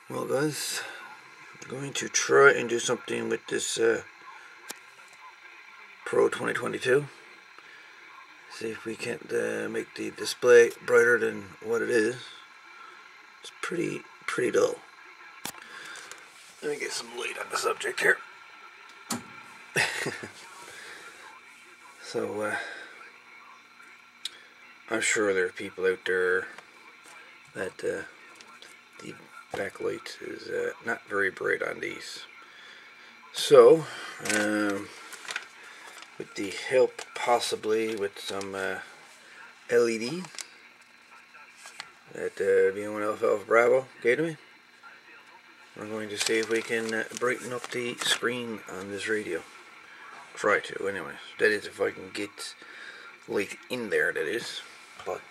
Well guys, I'm going to try and do something with this Pro 2022. See if we can't make the display brighter than what it is. It's pretty dull. Let me get some light on the subject here. So I'm sure there are people out there that the backlight is not very bright on these. So with the help possibly with some LED that V1 Alpha Bravo gave to me, we're going to see if we can brighten up the screen on this radio. Try to, anyways. That is, if I can get light in there, that is. But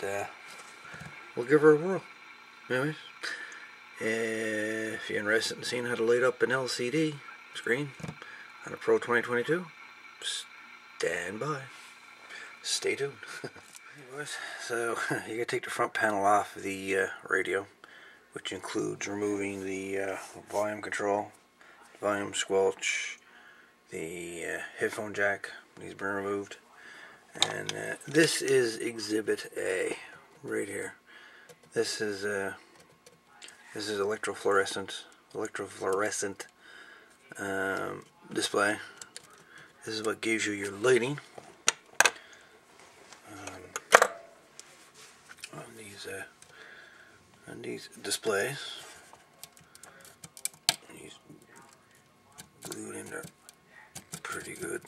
we'll give her a whirl. Anyways, if you're interested in seeing how to light up an LCD screen on a Pro 2022, stand by. Stay tuned. Anyways, so you gotta take the front panel off of the radio, which includes removing the volume control, volume squelch, the headphone jack needs to be removed, and this is Exhibit A right here. This is electrofluorescent display. This is what gives you your lighting on these displays. These glued in there pretty good.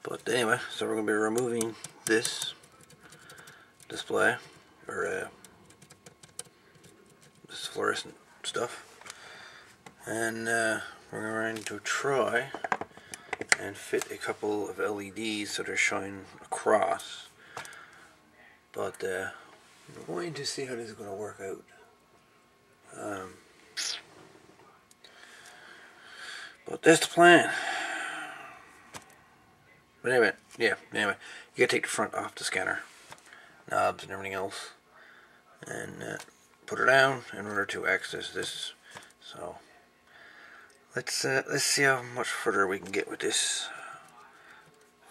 But anyway, so we're going to be removing this display, or this fluorescent stuff, and we're going to try and fit a couple of LEDs so they're showing across. But we're going to see how this is going to work out. But that's the plan. But anyway, you gotta take the front off the scanner, knobs and everything else, and put her down in order to access this. So let's see how much further we can get with this.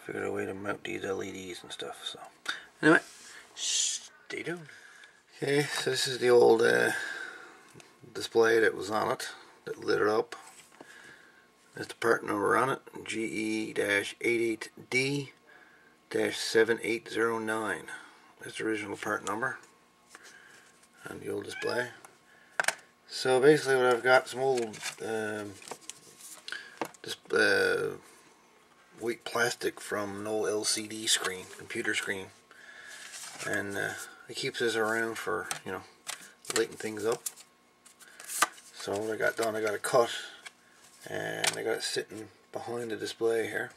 Figure out a way to mount these LEDs and stuff. So anyway, stay tuned. Okay, so this is the old display that was on it, that lit it up. That's the part number on it, GE-88D-7809. That's the original part number on the old display. So basically what I've got, some old white plastic from an old LCD screen, computer screen, and it keeps this around for, you know, lighting things up. So what I got done, I got a cut, and I got it sitting behind the display here.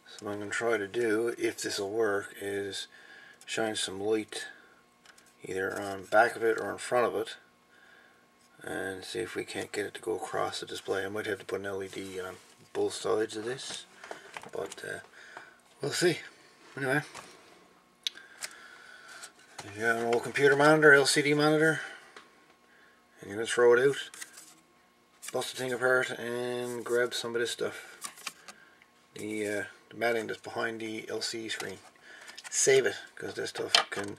So what I'm going to try to do, if this will work, is shine some light either on the back of it or in front of it, and see if we can't get it to go across the display. I might have to put an LED on both sides of this, but we'll see. Anyway, if you have an old computer monitor, LCD monitor, and you're going to throw it out, bust the thing apart and grab some of this stuff. The matting that's behind the LCD screen. Save it, because this stuff can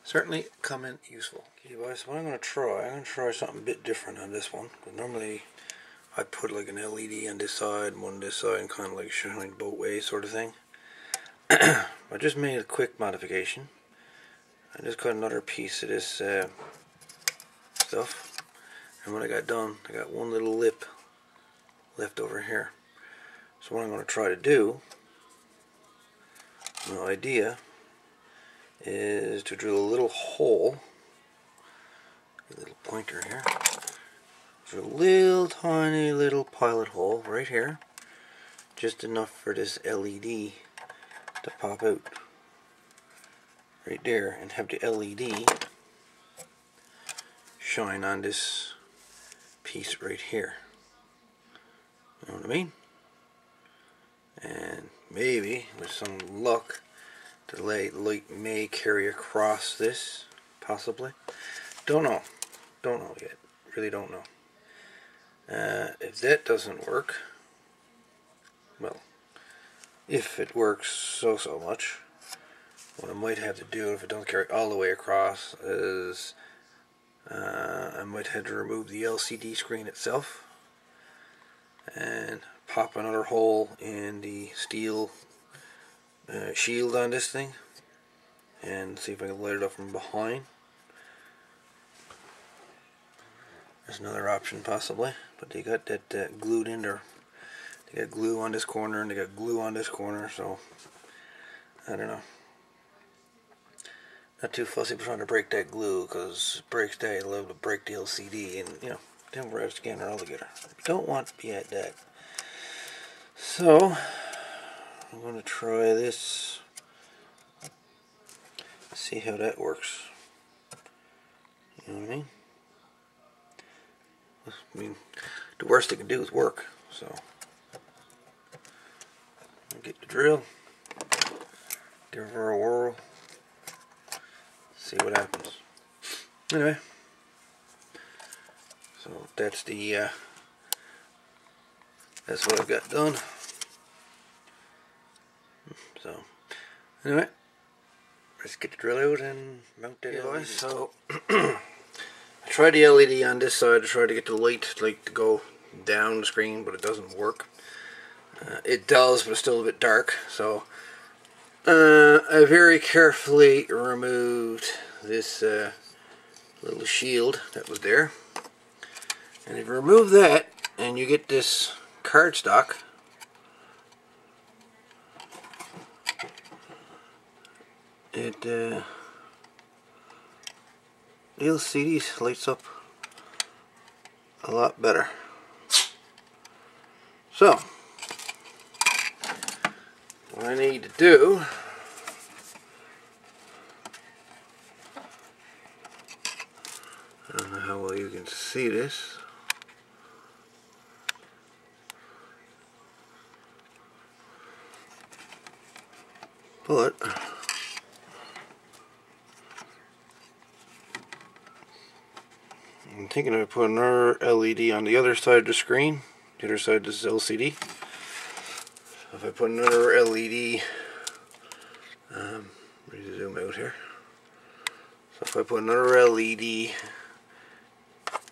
certainly come in useful. Okay guys, so what I'm going to try something a bit different on this one. Because normally I put like an LED on this side and one on this side and kind of like shine both ways sort of thing. I just made a quick modification. I just cut another piece of this stuff. And when I got done, I got one little lip left over here. So what I'm going to try to do, my idea, is to drill a little hole, a little pointer here, drill a little tiny little pilot hole right here, just enough for this LED to pop out right there, and have the LED shine on this piece right here. You know what I mean? And maybe with some luck the light may carry across this possibly. Don't know yet, really don't know. If that doesn't work, well, if it works so much, what I might have to do if it don't carry all the way across is I might have to remove the LCD screen itself and pop another hole in the steel shield on this thing and see if I can light it up from behind. There's another option possibly, but they got that glued in there. They got glue on this corner and they got glue on this corner, so I don't know. Not too fussy trying to break that glue, because it breaks that, it'll able to break the LCD and, you know, then we're out of scanner altogether. Don't want to be at that. So I'm going to try this, see how that works. You know what I mean? The worst it can do is work. So I'll get the drill, give her a whirl, see what happens. Anyway, so that's the that's what I've got done. So anyway, let's get the drill out and mount that device. So I tried the LED on this side to try to get the light to go down the screen, but it doesn't work. It does, but it's still a bit dark. So I very carefully removed this little shield that was there, and if you remove that and you get this cardstock, the LCD lights up a lot better. So what I need to do, I don't know how well you can see this, but I'm thinking of putting another LED on the other side of the screen. The other side is LCD. If I put another LED, ready to zoom out here. So if I put another LED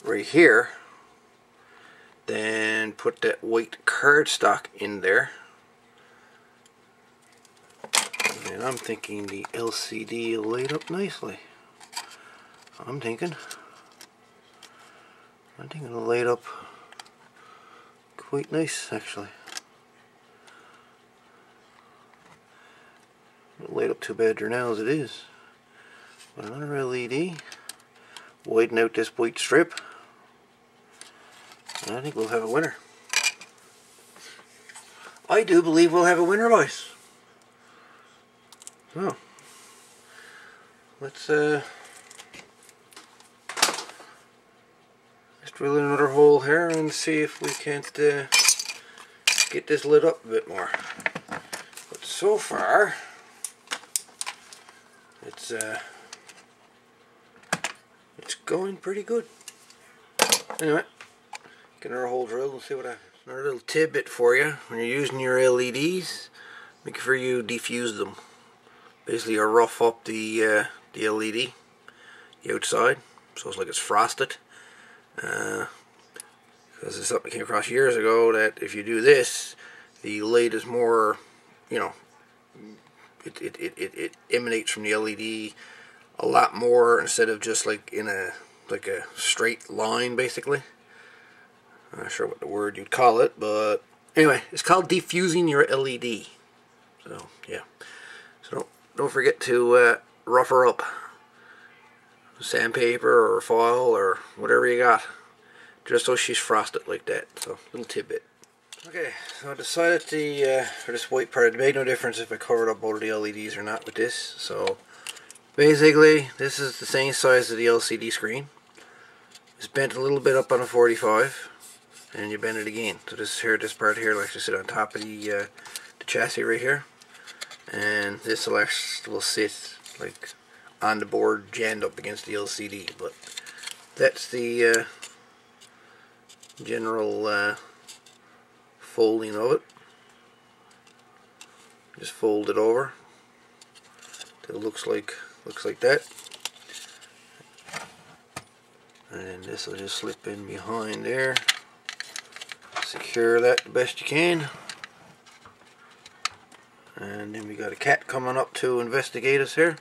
right here, then put that white cardstock in there, and I'm thinking the LCD will light up nicely. I'm thinking it'll light up quite nice actually. It'll light up too bad there now as it is. But another LED, widen out this white strip, and I think we'll have a winner. I do believe we'll have a winner, boys. So let's drill in another hole here and see if we can't get this lit up a bit more. But so far, it's going pretty good. Anyway, get another hole drilled and see what happens. Another little tidbit for you: when you're using your LEDs, make sure you defuse them. Basically, you rough up the LED, the outside, so it's like it's frosted. Because it's something I came across years ago, that if you do this, the light is more, you know, it emanates from the LED a lot more, instead of just like in a straight line basically. I'm not sure what the word you'd call it, but anyway, it's called defusing your LED. So yeah, so don't forget to rough her up, sandpaper or foil or whatever you got, just so she's frosted like that. So little tidbit. Okay, so I decided for this white part, it made no difference if I covered up both of the LEDs or not with this. So basically, this is the same size as the LCD screen. It's bent a little bit up on a 45, and you bend it again. So this part here will actually sit on top of the chassis right here, and this will sit like on the board jammed up against the LCD. But that's the general folding of it. Just fold it over till it looks like that, and then this will just slip in behind there. Secure that the best you can. And then we got a cat coming up to investigate us here.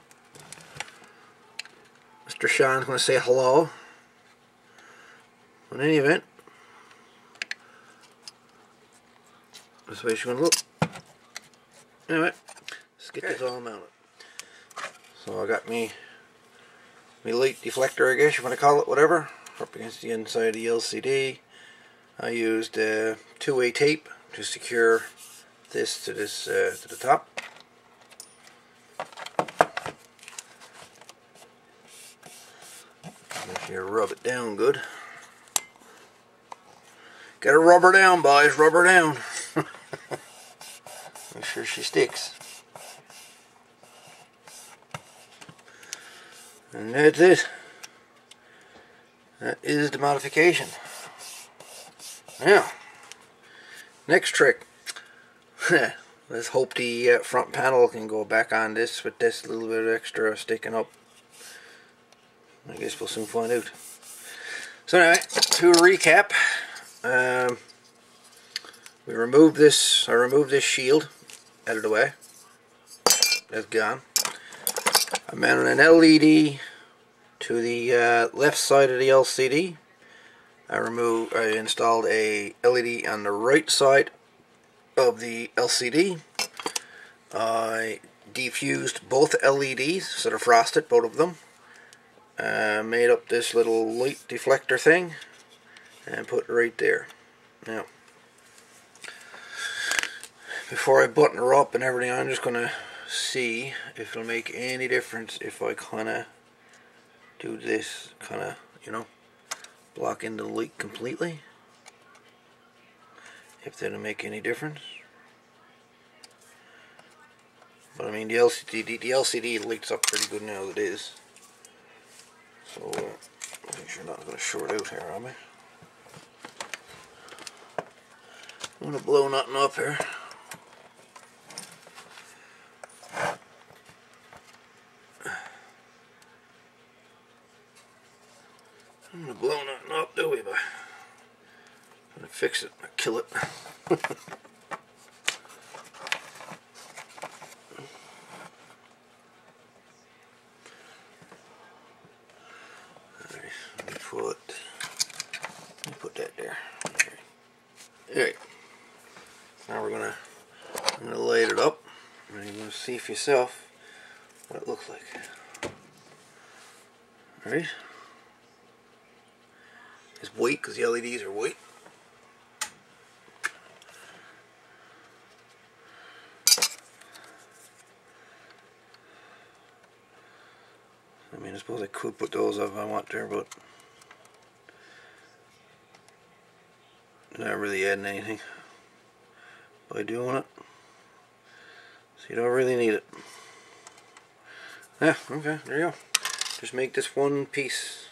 Mr. Sean's going to say hello. In any event, this way she's going to look. Anyway, let's get this all mounted. So I got me light deflector, I guess you want to call it, whatever, up against the inside of the LCD. I used two-way tape to secure this to the top. Make sure you rub it down good. Gotta rub her down, boys. Rub her down. Make sure she sticks. And that's it. That is the modification. Now, next trick. Let's hope the front panel can go back on this with this little bit of extra sticking up. I guess we'll soon find out. So anyway, to recap, we removed this. I removed this shield out of the way. That's gone. I mounted an LED to the left side of the LCD. I installed a LED on the right side of the LCD. I defused both LEDs, so they're frosted, both of them. Made up this little light deflector thing and put it right there. Now, before I button her up and everything, I'm just going to see if it'll make any difference if I kind of do this, kind of, you know, block in the light completely. If that'll make any difference. But I mean, the LCD lights up pretty good now as it is. So make sure you're not going to short out here, am I? I'm going to blow nothing up here. I'm going to blow nothing up, do we? But I'm going to fix it, kill it. Let me put that there. Alright. Now I'm gonna light it up, and you're gonna see for yourself what it looks like. Alright. It's white because the LEDs are white. I mean, I suppose I could put those up if I want to, but not really adding anything by doing it, so you don't really need it. Yeah, okay, there you go. Just make this one piece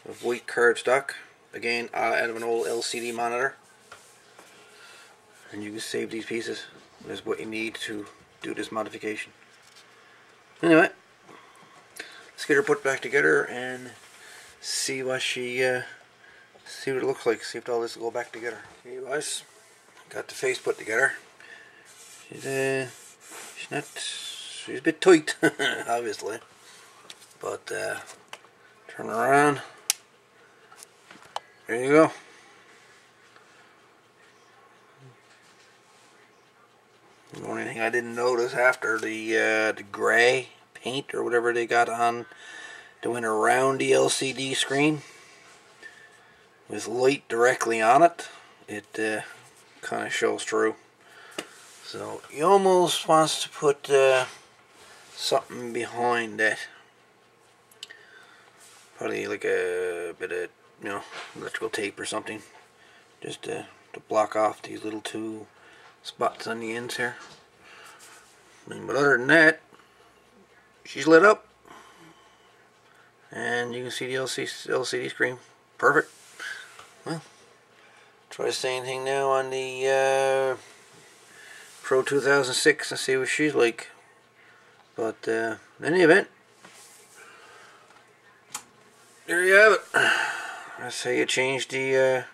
of white cardstock, again out of an old LCD monitor, and you can save these pieces. That's what you need to do this modification. Anyway, let's get her put back together and see what see what it looks like. See if all this will go back together. Here you guys, got the face put together. She's a bit tight, obviously, but turn her around. There you go. The only thing I didn't notice after the gray paint or whatever they got on doing around the LCD screen with light directly on it, it kind of shows through. So you almost wants to put something behind that, probably like a bit of, you know, electrical tape or something, just to block off these little two spots on the ends here. I mean, but other than that, she's lit up. and you can see the LCD screen. Perfect. Well, try the same thing now on the Pro 2006 and see what she's like. But in any event, there you have it. That's how you change the,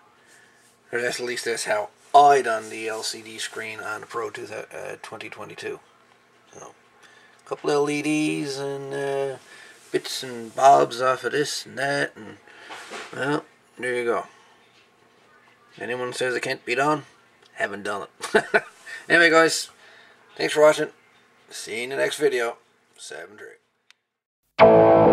or that's, at least that's how I done the LCD screen on the Pro 2022. So, a couple of LEDs and bits and bobs off of this and that, and well, there you go. Anyone says it can't be done, haven't done it. Anyway, guys, thanks for watching. See you in the next video. 7-3.